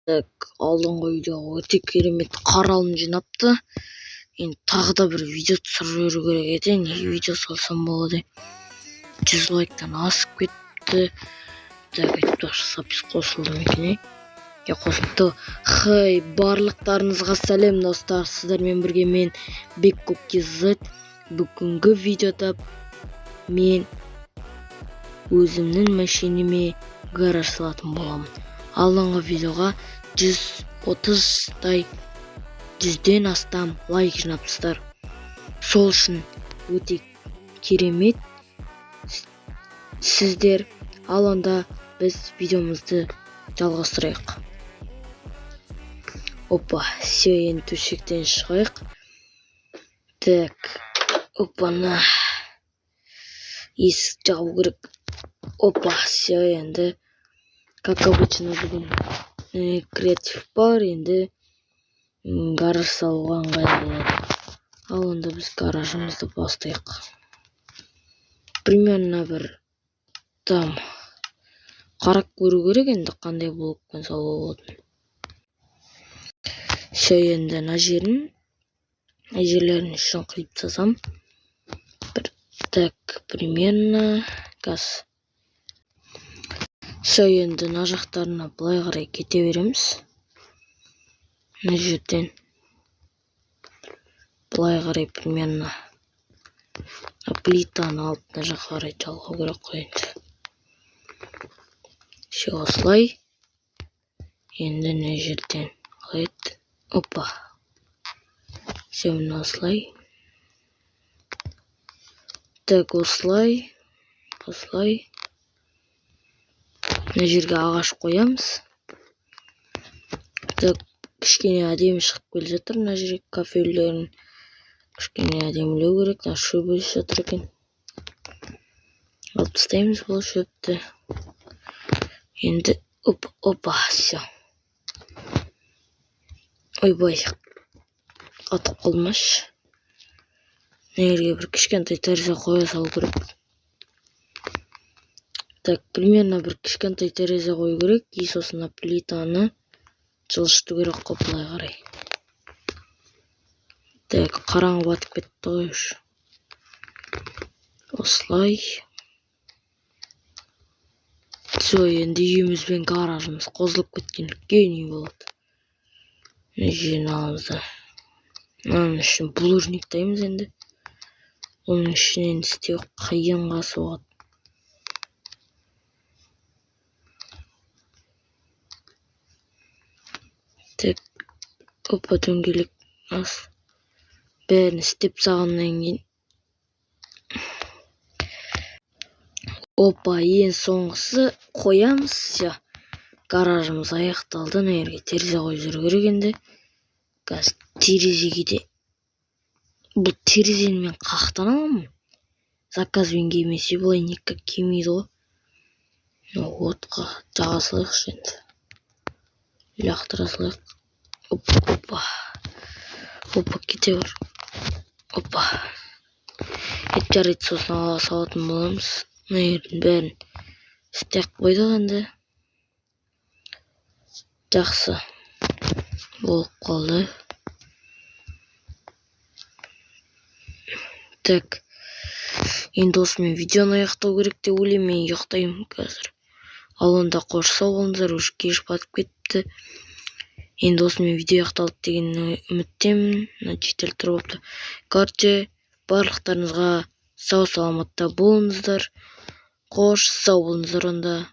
Алдыңғы видеоға өте керемет қаралым жинапты. Енді тағы да бір видео түсіру керек еді. Не видео салсам болады? 100 лайктан асып кетті. Запись қосылды ма екен? Қосылды. Хей, барлықтарыңызға сәлем достар. Сіздермен бірге мен Беккоп KZ. Бүгінгі видеода мен өзімнің машинеме гараж салатын боламын. Алдыңғы видеоға 100-ден астам лайк жинапсыздар. Сол үшін өте керемет сіздер. Ал онда біз видеомызды жалғастырайық. Опа, енді төсектен шығайық. Опана. Есік жабу керек. Опа, енді как обычно бүгін креатив бар, енді гараж салуға ыңғайлы болады. Ал онда біз гаражымызды бастайық. Примерно бір қарап көру керек, енді қандай блокпен салуға болады. Енді ана жерлерін үшін қиып тастасам. Примерно газ. Енді ана жақтарына былай қарай кете береміз. Мына жерден былай қарай примерно плитаны алып мына жаққа қарай жалғау керек қой енді. Осылай. Енді мына жерден қалайды. Опа. Мына осылай. Осылай. Мына жерге ағаш қоямыз. Кішкене әдемі шығып келе жатыр. Мына жерге кафелерін кішкене әдемілеу керек. Шөп өсіп жатыр екен. Алып тастаймыз бұл шөпті. Енді опа, все. Ойбай, қатып қалмашы. Мына жерге бір кішкентай терезе қоя салу керек. Примерно бір кішкентай терезе қою керек. Сосын плитаны жылжыту керек қой былай қарай. Қараңғы батып кетті ғой. Осылай. Енді үйіміз бен гаражымыз қосылып кеткен үлкен үй болады. Мына жерін аламыз да. Мынаның үшін булыжник дайымыз енді. Оның ішінен істеу қиынға соғады. Опа, дөңгелек бәрін істеп сағаннан кейін. Опа, ең соңғысы қоямыз. Гаражымыз аяқталды. Мына жерге терезе қойып жүру керек енді. Терезеге де. Бұл терезені мен қақтан аламын. Заказбен келмесе былай никак келмейді ғой. Отқа жаға салайықшы енді. Лақтыра салайық. Опа, кете бар. Опа. Жарайды, сосын ала салатын боламыз. Мына жердің бәрін істеп қойдық енді. Жақсы болып қалды. Енді осымен видеоны аяқтау керек деп ойлаймын. Мен ұйықтаймын қазір. Ал онда қош сау болыңыздар, уже кеш батып кетті. Енді осымен видео аяқталды деген үміттемін. Жетел тұрып алыпты. Барлықтарыңызға сау саламатта болыңыздар. Қош сау болыңыздар онда.